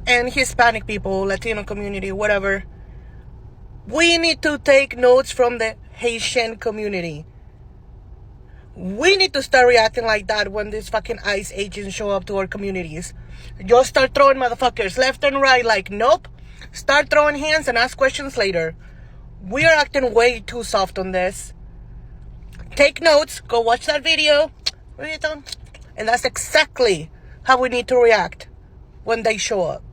and Hispanic people, Latino community, whatever, we need to take notes from the Haitian community. We need to start reacting like that when these fucking ICE agents show up to our communities. Just start throwing motherfuckers left and right like, nope. Start throwing hands and ask questions later. We are acting way too soft on this. Take notes. Go watch that video. And that's exactly how we need to react when they show up.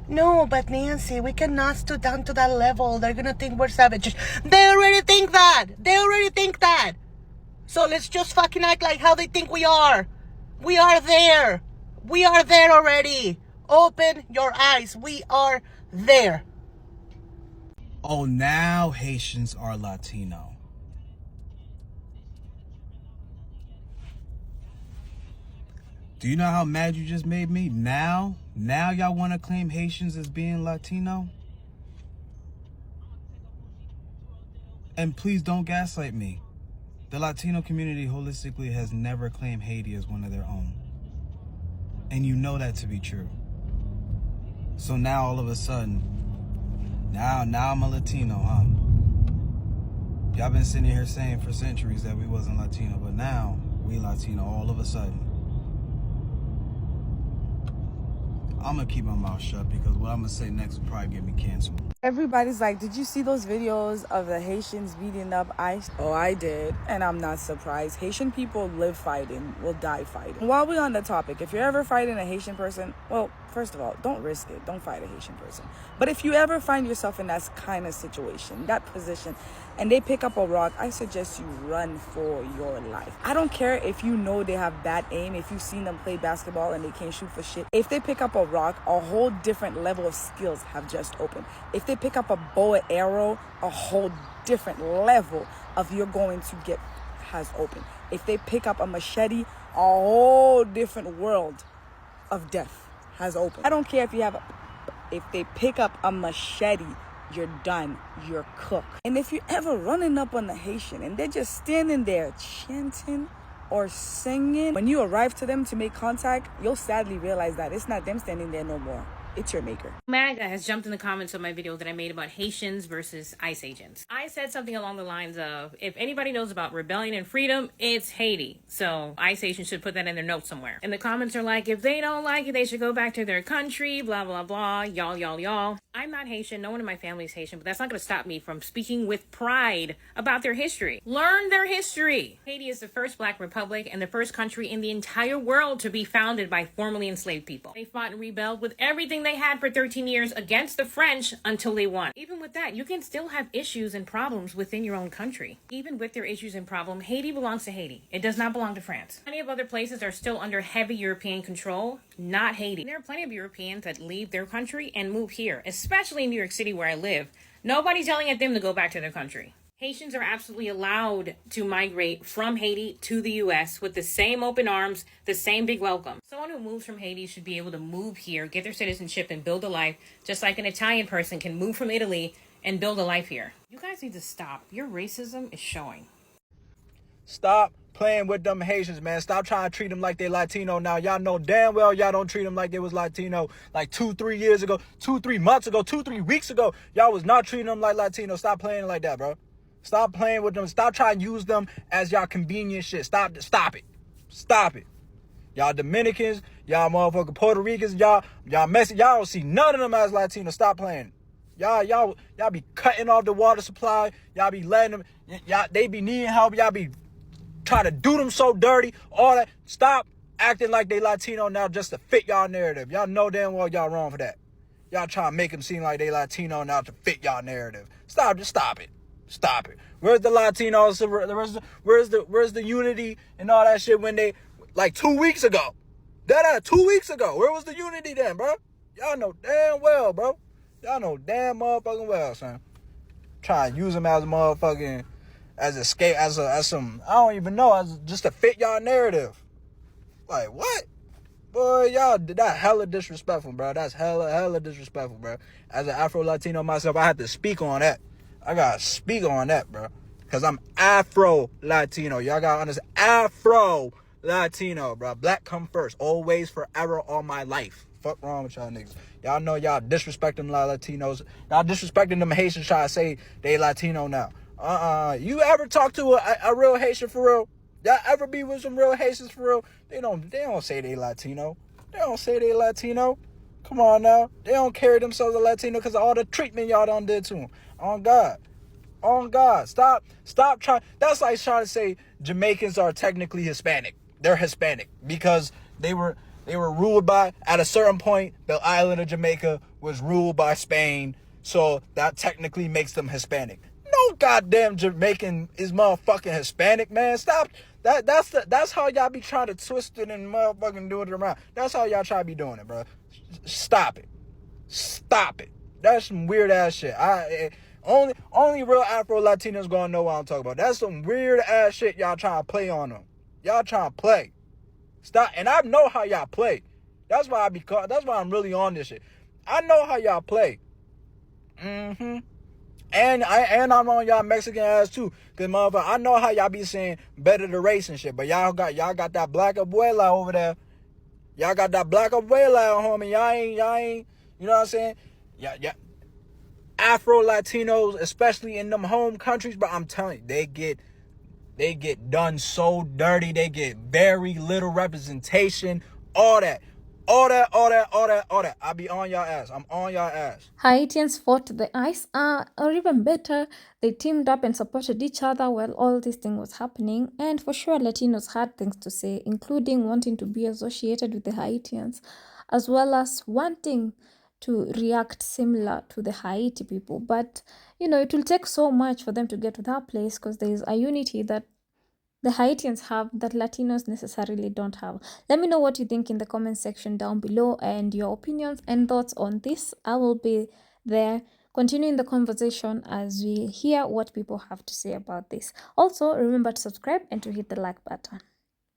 No, but Nancy, we cannot stoop down to that level. They're going to think we're savages. They already think that. So let's just fucking act like how they think we are. We are there. We are there already. Open your eyes. We are there. Oh, now Haitians are Latino. Do you know how mad you just made me? Now y'all want to claim Haitians as being Latino? And please don't gaslight me. The Latino community holistically has never claimed Haiti as one of their own. And you know that to be true. So now all of a sudden, now I'm a Latino, huh? Y'all been sitting here saying for centuries that we wasn't Latino, but now we Latino all of a sudden. I'm gonna keep my mouth shut because what I'm gonna say next will probably get me canceled. Everybody's like, did you see those videos of the Haitians beating up ICE? Oh, I did, and I'm not surprised. Haitian people live fighting, will die fighting. While we're on the topic, if you're ever fighting a Haitian person, well, first of all, don't risk it. Don't fight a Haitian person. But if you ever find yourself in that kind of situation, that position, and they pick up a rock, I suggest you run for your life. I don't care if you know they have bad aim, if you've seen them play basketball and they can't shoot for shit. If they pick up a rock, a whole different level of skills have just opened. If they pick up a bow and arrow, a whole different level of you're going to get has opened. If they pick up a machete, a whole different world of death has opened. I don't care if they pick up a machete, you're done, you're cooked. And if you're ever running up on the Haitian and they're just standing there chanting or singing, when you arrive to them to make contact, you'll sadly realize that it's not them standing there no more. It's your maker. MAGA has jumped in the comments of my video that I made about Haitians versus ICE agents. I said something along the lines of, if anybody knows about rebellion and freedom, it's Haiti. So ICE agents should put that in their notes somewhere. And the comments are like, if they don't like it, they should go back to their country, blah, blah, blah, y'all. I'm not Haitian. No one in my family is Haitian, but that's not going to stop me from speaking with pride about their history. Learn their history. Haiti is the first Black republic and the first country in the entire world to be founded by formerly enslaved people. They fought and rebelled with everything they had for 13 years against the French until they won. Even with that, you can still have issues and problems within your own country. Even with their issues and problems, Haiti belongs to Haiti. It does not belong to France. Many of other places are still under heavy European control, not Haiti. There are plenty of Europeans that leave their country and move here, especially in New York City where I live. Nobody's yelling at them to go back to their country. Haitians are absolutely allowed to migrate from Haiti to the U.S. with the same open arms, the same big welcome. Someone who moves from Haiti should be able to move here, get their citizenship, and build a life, just like an Italian person can move from Italy and build a life here. You guys need to stop. Your racism is showing. Stop playing with them Haitians, man. Stop trying to treat them like they Latino now. Y'all know damn well y'all don't treat them like they was Latino like 2-3 years ago, 2-3 months ago, 2-3 weeks ago. Y'all was not treating them like Latino. Stop playing like that, bro. Stop playing with them. Stop trying to use them as y'all convenient shit. Stop it. Y'all Dominicans, y'all motherfucking Puerto Ricans, y'all Mexican. Y'all don't see none of them as Latino. Stop playing. Y'all be cutting off the water supply. Y'all be letting them, they be needing help. Y'all be trying to do them so dirty. All that. Stop acting like they Latino now just to fit y'all narrative. Y'all know damn well y'all wrong for that. Y'all trying to make them seem like they Latino now to fit y'all narrative. Stop it. Where's the Latinos? Where's the unity and all that shit when they, like 2 weeks ago? 2 weeks ago. Where was the unity then, bro? Y'all know damn well, bro. Y'all know damn motherfucking well, son. Trying to use them as a motherfucking, as some, I don't even know, as just to fit y'all narrative. Like, what? Boy, y'all, that hella disrespectful, bro. That's hella disrespectful, bro. As an Afro-Latino myself, I have to speak on that. I gotta speak on that, bro. Because I'm Afro-Latino. Y'all gotta understand. Afro-Latino, bro. Black come first. Always, forever, all my life. Fuck wrong with y'all niggas. Y'all know y'all disrespecting Latinos. Y'all disrespecting them Haitians trying to say they Latino now. You ever talk to a real Haitian for real? Y'all ever be with some real Haitians for real? They don't say they Latino. They don't say they Latino. Come on now. They don't carry themselves as Latino because of all the treatment y'all done did to them. On God. On God. Stop trying. That's like trying to say Jamaicans are technically Hispanic. They're Hispanic because they were ruled by, at a certain point, the island of Jamaica was ruled by Spain. So that technically makes them Hispanic. No goddamn Jamaican is motherfucking Hispanic, man. Stop. That's how y'all be trying to twist it and motherfucking do it around. That's how y'all try to be doing it, bro. Stop it. Stop it. That's some weird ass shit. Only real Afro Latinos gonna know what I'm talking about. That's some weird ass shit y'all trying to play on them. Y'all trying to play. Stop. And I know how y'all play. That's why that's why I'm really on this shit. I know how y'all play. And I'm on y'all Mexican ass too. Cause motherfucker, I know how y'all be saying better the race and shit. But y'all got that black abuela over there. Y'all got that black abuela, homie. Y'all ain't, you know what I'm saying? Yeah. Afro Latinos, especially in them home countries, but I'm telling you, they get done so dirty. They get very little representation. All that. I be on y'all ass. I'm on y'all ass. Haitians fought the ICE, or even better, they teamed up and supported each other while all this thing was happening. And for sure, Latinos had things to say, including wanting to be associated with the Haitians, as well as wanting to react similar to the Haiti people. But, it will take so much for them to get to that place because there is a unity that the Haitians have that Latinos necessarily don't have. Let me know what you think in the comment section down below and your opinions and thoughts on this. I will be there continuing the conversation as we hear what people have to say about this. Also, remember to subscribe and to hit the like button.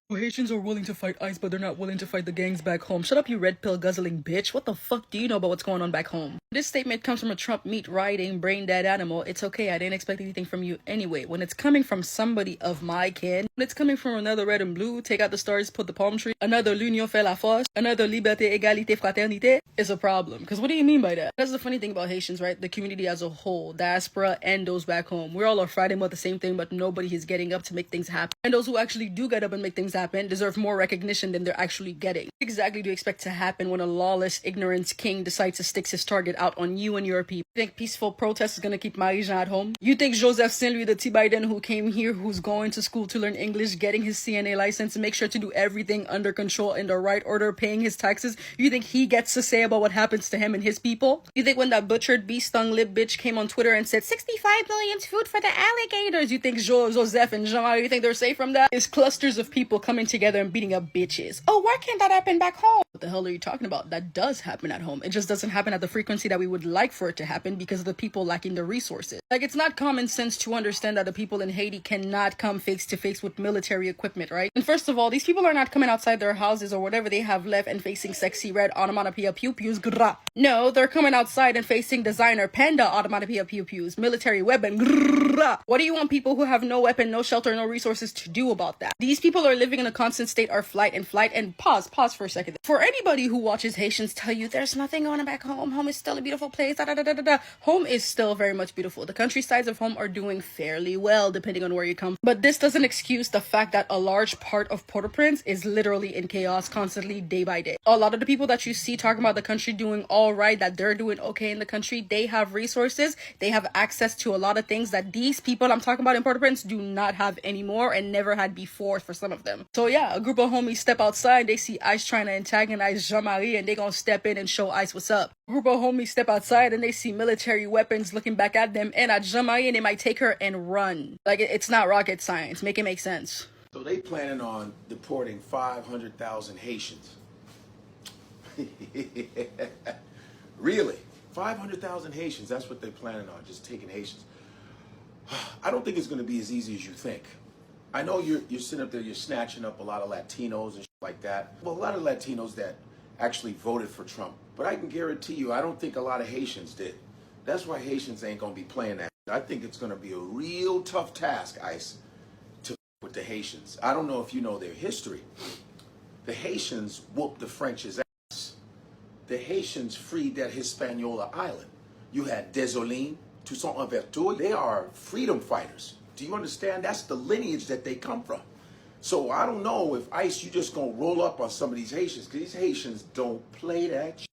Haitians are willing to fight ICE, but they're not willing to fight the gangs back home. Shut up, you red pill guzzling bitch. What the fuck do you know about what's going on back home? This statement comes from a Trump meat-riding, brain-dead animal. It's okay, I didn't expect anything from you anyway. When it's coming from somebody of my kin, when it's coming from another red and blue, take out the stars, put the palm tree, another l'union fait la force, another liberté, égalité, fraternité, is a problem. Because what do you mean by that? That's the funny thing about Haitians, right? The community as a whole, diaspora, and those back home. We're all are fighting about the same thing, but nobody is getting up to make things happen. And those who actually do get up and make things happen deserve more recognition than they're actually getting. What exactly do you expect to happen when a lawless, ignorant king decides to stick his target out on you and your people? You think peaceful protest is gonna keep Marie-Jean at home? You think Joseph Saint-Louis the T. Biden who came here, who's going to school to learn English, getting his CNA license, and make sure to do everything under control in the right order, paying his taxes, you think he gets to say about what happens to him and his people? You think when that butchered, bee-stung lip bitch came on Twitter and said 65 million food for the alligators, you think Joseph and Jean-Marie, you think they're safe from that? It's clusters of people coming together and beating up bitches. Oh, why can't that happen back home? What the hell are you talking about? That does happen at home. It just doesn't happen at the frequency that we would like for it to happen because of the people lacking the resources. Like, it's not common sense to understand that the people in Haiti cannot come face to face with military equipment, right? And first of all, these people are not coming outside their houses or whatever they have left and facing sexy red onomatopoeia pew-pews. Grrrah. No, they're coming outside and facing designer panda onomatopoeia pew-pews, military weapon. Grrrah. What do you want people who have no weapon, no shelter, no resources to do about that? These people are living in a constant state of flight and pause for a second. For anybody who watches Haitians tell you there's nothing going on back home, home is still a beautiful place, home is still very much beautiful. The countrysides of home are doing fairly well depending on where you come. But this doesn't excuse the fact that a large part of Port-au-Prince is literally in chaos constantly, day by day. A lot of the people that you see talking about the country doing all right, that they're doing okay in the country, they have resources, they have access to a lot of things that these people I'm talking about in Port-au-Prince do not have anymore and never had before for some of them. So yeah, a group of homies step outside, they see ICE trying to antagonize Jean-Marie and they gonna step in and show ICE what's up. A group of homies step outside and they see military weapons looking back at them and at Jean-Marie and they might take her and run. Like, it's not rocket science. Make it make sense. So they planning on deporting 500,000 Haitians. Really? 500,000 Haitians, that's what they're planning on, just taking Haitians. I don't think it's going to be as easy as you think. I know you're sitting up there, you're snatching up a lot of Latinos and shit like that. Well, a lot of Latinos that actually voted for Trump. But I can guarantee you, I don't think a lot of Haitians did. That's why Haitians ain't going to be playing that. I think it's going to be a real tough task, ICE, to with the Haitians. I don't know if you know their history. The Haitians whooped the French's ass. the Haitians freed that Hispaniola island. You had Desolines, Toussaint Louverture. They are freedom fighters. Do you understand? That's the lineage that they come from. So I don't know if ICE, you just gonna roll up on some of these Haitians, because these Haitians don't play that shit.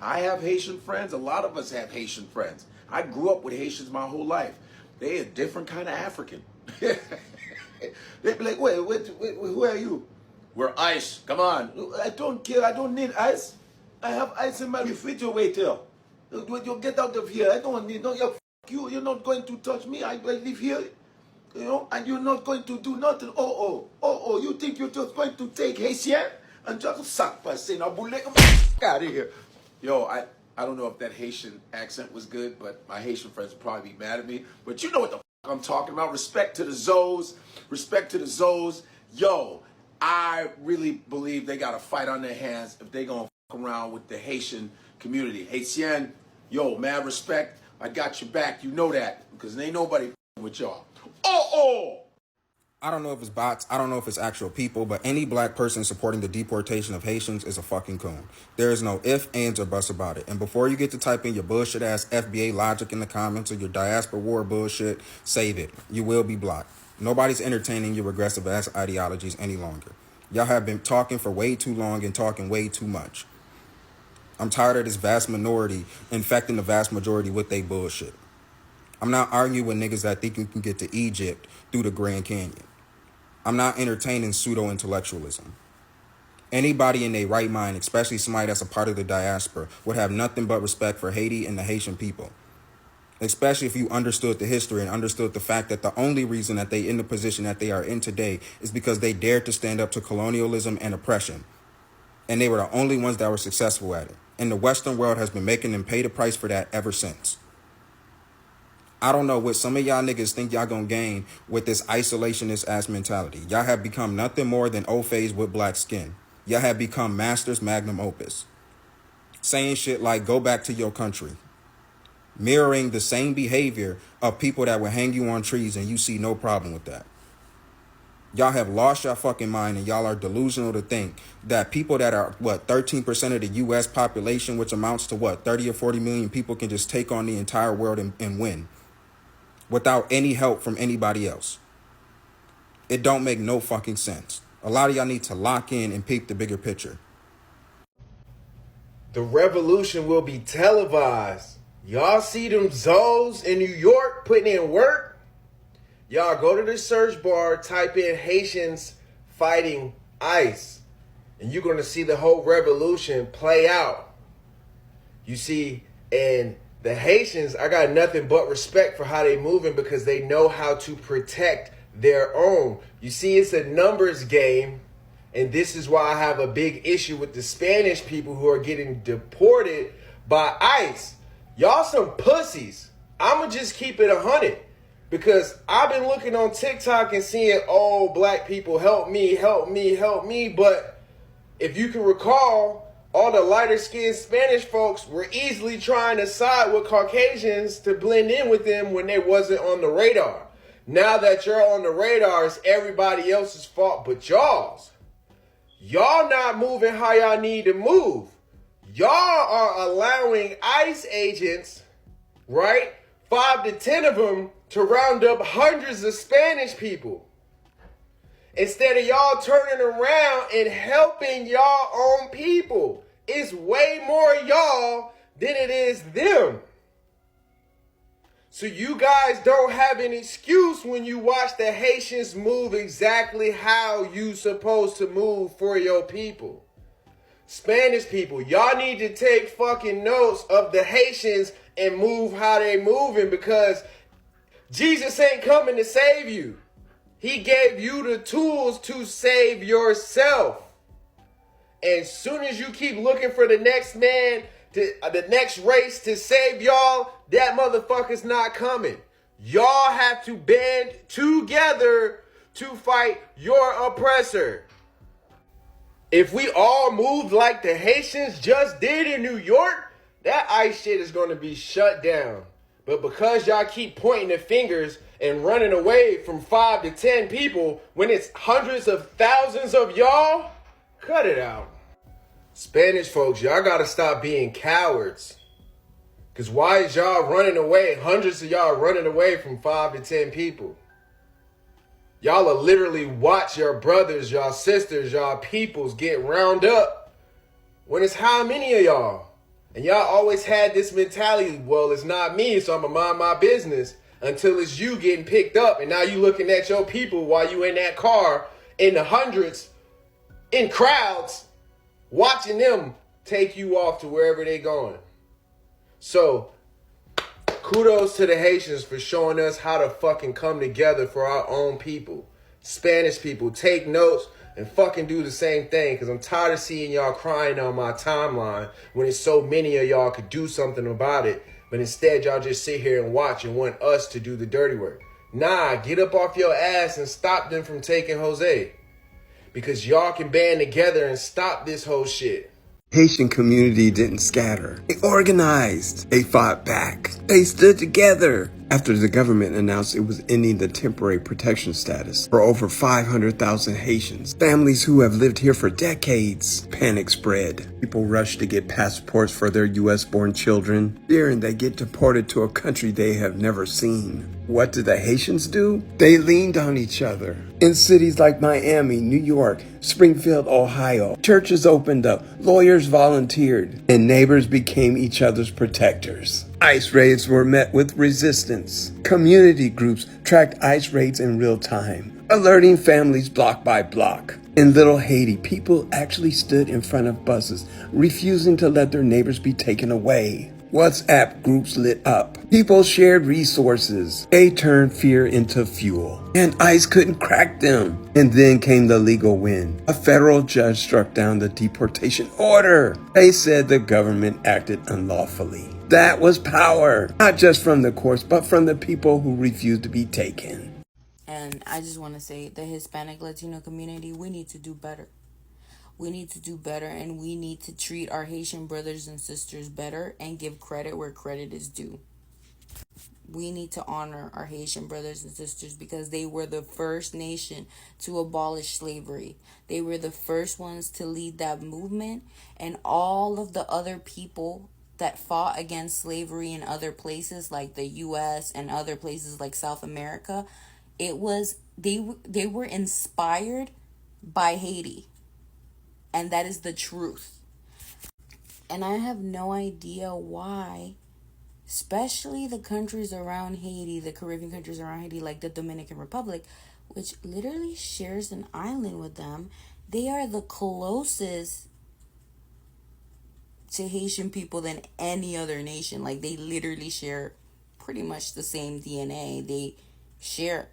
I have Haitian friends. A lot of us have Haitian friends. I grew up with Haitians my whole life. They a different kind of African. They'd be like, wait, who are you? We're ICE. Come on. I don't care. I don't need ICE. I have ICE in my refrigerator. You get out of here. I don't need no. You. You're not going to touch me. I live here. You know, and you're not going to do nothing. Oh. You think you're just going to take Haitian and just suck by saying, out of here. Yo, I don't know if that Haitian accent was good, but my Haitian friends would probably be mad at me. But you know what the I'm talking about. Respect to the Zoes. Respect to the Zoes. Yo, I really believe they got a fight on their hands if they gonna fuck around with the Haitian community. Haitian, yo, mad respect. I got your back. You know that, because ain't nobody with y'all. I don't know if it's bots, I don't know if it's actual people, but any black person supporting the deportation of Haitians is a fucking coon. There is no ifs, ands, or buts about it. And before you get to typing your bullshit ass FBA logic in the comments or your diaspora war bullshit, save it. You will be blocked. Nobody's entertaining your regressive ass ideologies any longer. Y'all have been talking for way too long and talking way too much. I'm tired of this vast minority infecting the vast majority with they bullshit. I'm not arguing with niggas that think you can get to Egypt through the Grand Canyon. I'm not entertaining pseudo-intellectualism. Anybody in their right mind, especially somebody that's a part of the diaspora, would have nothing but respect for Haiti and the Haitian people. Especially if you understood the history and understood the fact that the only reason that they in the position that they are in today is because they dared to stand up to colonialism and oppression. And they were the only ones that were successful at it. And the Western world has been making them pay the price for that ever since. I don't know what some of y'all niggas think y'all gonna gain with this isolationist ass mentality. Y'all have become nothing more than O-phase with black skin. Y'all have become masters magnum opus. Saying shit like, go back to your country. Mirroring the same behavior of people that will hang you on trees, and you see no problem with that. Y'all have lost your fucking mind, and y'all are delusional to think that people that are, 13% of the U.S. population, which amounts to 30 or 40 million people, can just take on the entire world and win without any help from anybody else. It don't make no fucking sense. A lot of y'all need to lock in and peep the bigger picture. The revolution will be televised. Y'all see them Zoes in New York putting in work? Y'all go to the search bar, type in Haitians Fighting ICE, and you're going to see the whole revolution play out. You see, and the Haitians, I got nothing but respect for how they moving, because they know how to protect their own. You see, it's a numbers game, and this is why I have a big issue with the Spanish people who are getting deported by ICE. Y'all some pussies. I'ma just keep it 100, because I've been looking on TikTok and seeing, oh, black people, help me, help me, help me. But if you can recall, all the lighter-skinned Spanish folks were easily trying to side with Caucasians to blend in with them when they wasn't on the radar. Now that you're on the radar, it's everybody else's fault but y'all's. Y'all not moving how y'all need to move. Y'all are allowing ICE agents, right, 5 to 10 of them, to round up hundreds of Spanish people. Instead of y'all turning around and helping y'all own people. It's way more y'all than it is them. So you guys don't have an excuse when you watch the Haitians move exactly how you supposed to move for your people. Spanish people, y'all need to take fucking notes of the Haitians and move how they moving, because Jesus ain't coming to save you. He gave you the tools to save yourself. And soon as you keep looking for the next man, the next race to save y'all, that motherfucker's not coming. Y'all have to band together to fight your oppressor. If we all moved like the Haitians just did in New York, that ICE shit is going to be shut down. But because y'all keep pointing the fingers and running away from 5 to 10 people when it's hundreds of thousands of y'all, cut it out. Spanish folks, y'all gotta stop being cowards. Because why is y'all running away? Hundreds of y'all running away from 5 to 10 people. Y'all will literally watch your brothers, y'all sisters, y'all peoples get round up when it's how many of y'all? And y'all always had this mentality, well, it's not me, so I'm going to mind my business until it's you getting picked up. And now you looking at your people while you in that car in the hundreds, in crowds, watching them take you off to wherever they going. So, kudos to the Haitians for showing us how to fucking come together for our own people. Spanish people, take notes and fucking do the same thing, because I'm tired of seeing y'all crying on my timeline when it's so many of y'all could do something about it, but instead y'all just sit here and watch and want us to do the dirty work. Nah, get up off your ass and stop them from taking Jose, because y'all can band together and stop this whole shit. Haitian community didn't scatter. They organized. They fought back. They stood together. After the government announced it was ending the temporary protection status for over 500,000 Haitians, families who have lived here for decades, panic spread. People rushed to get passports for their U.S.-born children, fearing they get deported to a country they have never seen. What did the Haitians do? They leaned on each other. In cities like Miami, New York, Springfield, Ohio, churches opened up, lawyers volunteered, and neighbors became each other's protectors. ICE raids were met with resistance. Community groups tracked ICE raids in real time, alerting families block by block. In Little Haiti, people actually stood in front of buses, refusing to let their neighbors be taken away. WhatsApp groups lit up. People shared resources. They turned fear into fuel. And ICE couldn't crack them. And then came the legal win. A federal judge struck down the deportation order. They said the government acted unlawfully. That was power. Not just from the courts, but from the people who refused to be taken. And I just want to say, the Hispanic Latino community, we need to do better. We need to do better, and we need to treat our Haitian brothers and sisters better and give credit where credit is due. We need to honor our Haitian brothers and sisters because they were the first nation to abolish slavery. They were the first ones to lead that movement, and all of the other people that fought against slavery in other places like the US and other places like South America, they were inspired by Haiti. And that is the truth. And I have no idea why, especially the countries around Haiti, the Caribbean countries around Haiti, like the Dominican Republic, which literally shares an island with them. They are the closest to Haitian people than any other nation. Like, they literally share pretty much the same DNA. They share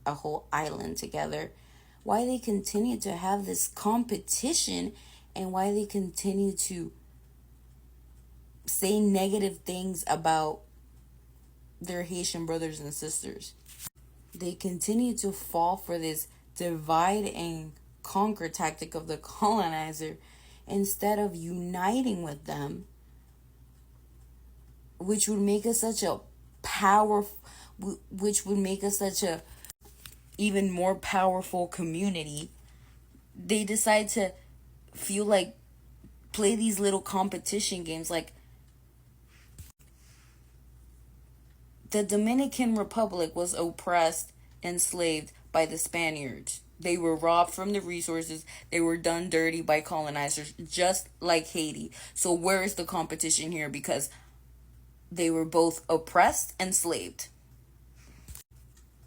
a whole island together. Why they continue to have this competition and why they continue to say negative things about their Haitian brothers and sisters. They continue to fall for this divide and conquer tactic of the colonizer instead of uniting with them, which would make us such a even more powerful community. They decide to feel like play these little competition games. Like, the Dominican Republic was oppressed, enslaved by the Spaniards. They were robbed from the resources. They were done dirty by colonizers, just like Haiti. So where is the competition here? Because they were both oppressed and enslaved.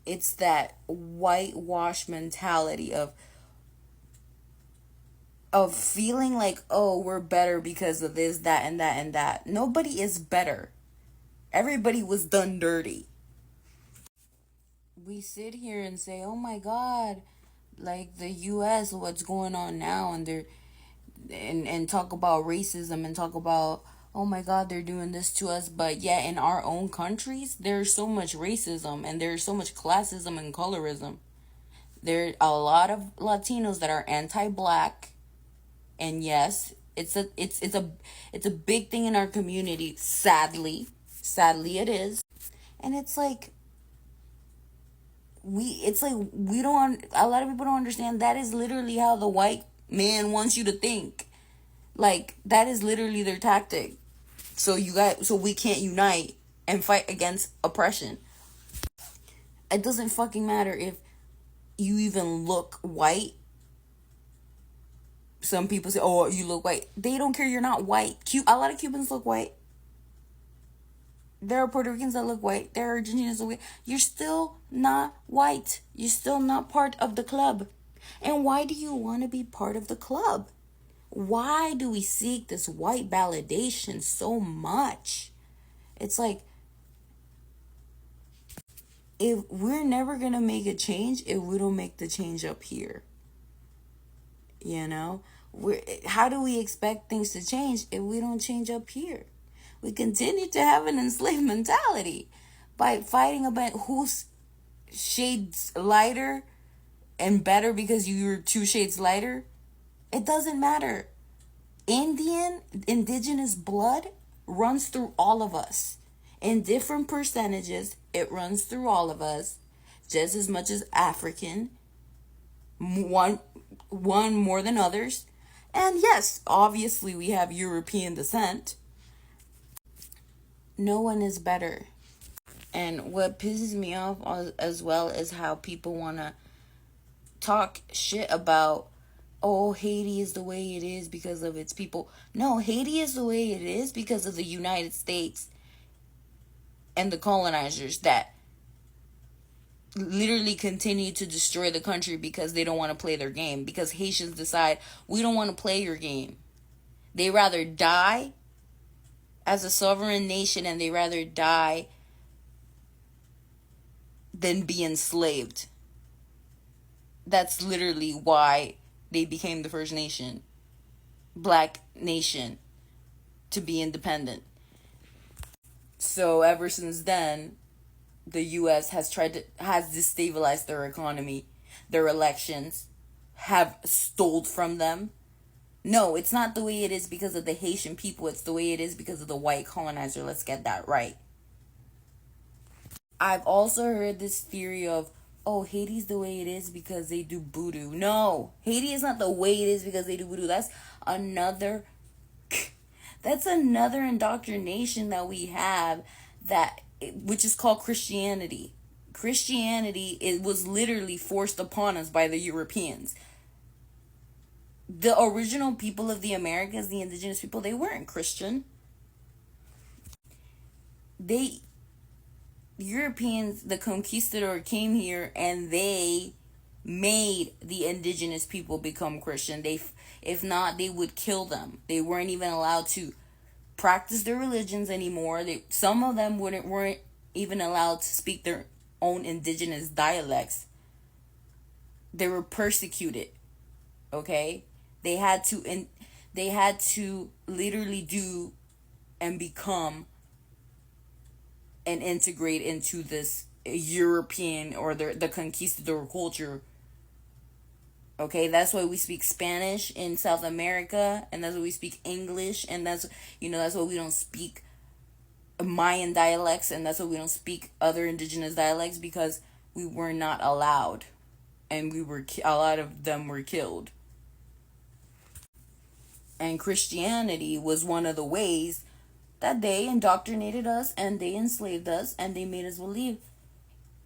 It's that whitewash mentality of feeling like, oh, we're better because of this, that, and that, and that. Nobody is better. Everybody was done dirty. We sit here and say, oh my God, like the US, what's going on now, and talk about racism and talk about, oh my God, they're doing this to us. But yeah, in our own countries, there's so much racism and there's so much classism and colorism. There are a lot of Latinos that are anti-black, and yes, it's a big thing in our community. Sadly it is. And it's like we don't, a lot of people don't understand that is literally how the white man wants you to think. Like, that is literally their tactic. So we can't unite and fight against oppression. It doesn't fucking matter if you even look white. Some people say, oh, you look white. They don't care you're not white. A lot of Cubans look white. There are Puerto Ricans that look white. There are Argentinians that look white. You're still not white. You're still not part of the club. And why do you want to be part of the club? Why do we seek this white validation so much? It's like, if we're never going to make a change if we don't make the change up here. You know? How do we expect things to change if we don't change up here? We continue to have an enslaved mentality by fighting about who's shades lighter and better because you're 2 shades lighter. It doesn't matter. Indigenous blood runs through all of us. In different percentages, it runs through all of us just as much as African. One more than others. And yes, obviously we have European descent. No one is better. And what pisses me off as well is how people want to talk shit about, oh, Haiti is the way it is because of its people. No, Haiti is the way it is because of the United States and the colonizers that literally continue to destroy the country because they don't want to play their game. Because Haitians decide, we don't want to play your game. They rather die as a sovereign nation, and they rather die than be enslaved. That's literally why they became the first nation, black nation, to be independent. So ever since then, the U.S. has destabilized their economy, their elections, have stole from them. No, it's not the way it is because of the Haitian people. It's the way it is because of the white colonizer. Let's get that right. I've also heard this theory of, oh, Haiti's the way it is because they do voodoo. No, Haiti is not the way it is because they do voodoo. That's another indoctrination that we have, which is called Christianity. Christianity, it was literally forced upon us by the Europeans. The original people of the Americas, the indigenous people, they weren't Christian. Europeans, the conquistador, came here and they made the indigenous people become Christian. If not, they would kill them. They weren't even allowed to practice their religions anymore. Some of them weren't even allowed to speak their own indigenous dialects. They were persecuted. Okay? They had to literally do and become and integrate into this European or the conquistador culture. Okay, that's why we speak Spanish in South America, and that's why we speak English, and that's why we don't speak Mayan dialects, and that's why we don't speak other indigenous dialects, because we were not allowed, and a lot of them were killed. And Christianity was one of the ways that they indoctrinated us, and they enslaved us, and they made us believe,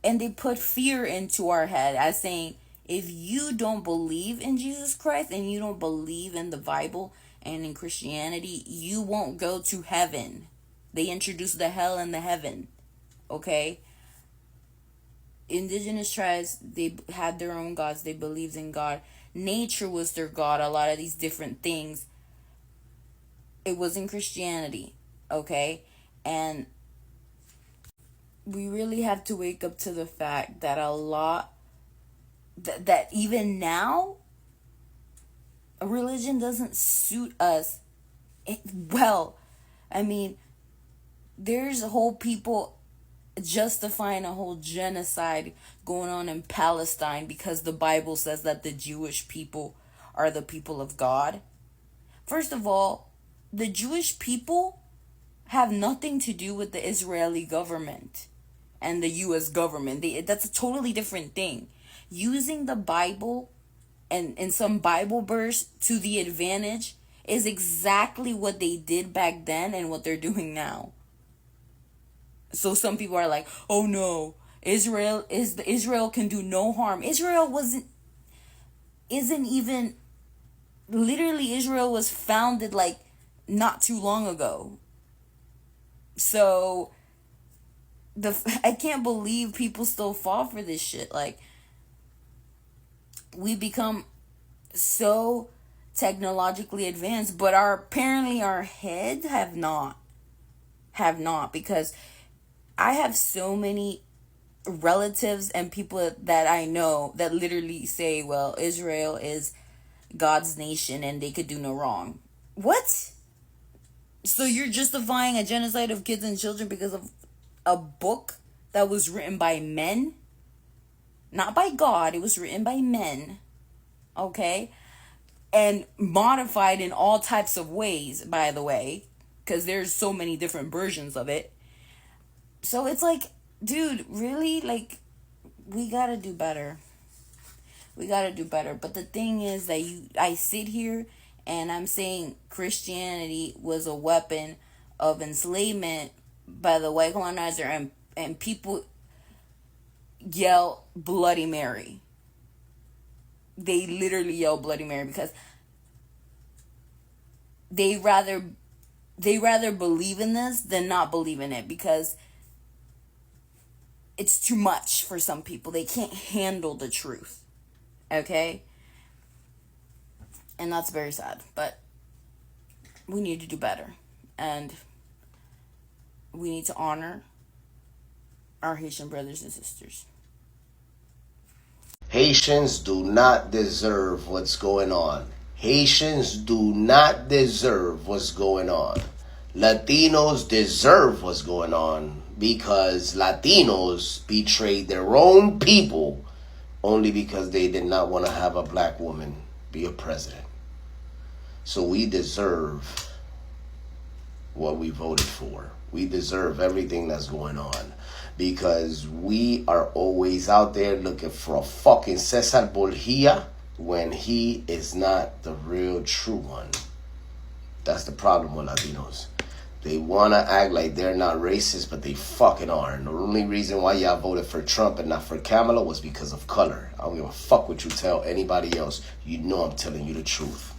and they put fear into our head as saying, if you don't believe in Jesus Christ and you don't believe in the Bible and in Christianity, you won't go to heaven. They introduced the hell and the heaven. Okay? Indigenous tribes, they had their own gods. They believed in God. Nature was their god. A lot of these different things. It was in Christianity. Okay? And we really have to wake up to the fact that that even now, religion doesn't suit us well. I mean, there's a whole people justifying a whole genocide going on in Palestine because the Bible says that the Jewish people are the people of God. First of all, the Jewish people have nothing to do with the Israeli government and the U.S. government. That's a totally different thing. Using the Bible and some Bible verse to the advantage is exactly what they did back then and what they're doing now. So some people are like, oh no, Israel can do no harm. Israel isn't even, literally Israel was founded like not too long ago. So I can't believe people still fall for this shit. Like, we become so technologically advanced, but apparently our heads have not, because I have so many relatives and people that I know that literally say, well, Israel is God's nation and they could do no wrong. What? So you're justifying a genocide of kids and children because of a book that was written by men? Not by God, it was written by men. Okay? And modified in all types of ways, by the way, because there's so many different versions of it. So it's like, dude, really? Like, we gotta do better. We gotta do better. But the thing is that I sit here and I'm saying Christianity was a weapon of enslavement by the white colonizer, and people yell Bloody Mary. They literally yell Bloody Mary because they rather believe in this than not believe in it, because it's too much for some people. They can't handle the truth. Okay? And that's very sad. But we need to do better. And we need to honor our Haitian brothers and sisters. Haitians do not deserve what's going on. Haitians do not deserve what's going on. Latinos deserve what's going on because Latinos betrayed their own people only because they did not want to have a black woman be a president. So we deserve what we voted for. We deserve everything that's going on because we are always out there looking for a fucking Cesar Borgia when he is not the real true one. That's the problem with Latinos. They want to act like they're not racist, but they fucking are. And the only reason why y'all voted for Trump and not for Kamala was because of color. I don't give a fuck what you tell anybody else. You know I'm telling you the truth.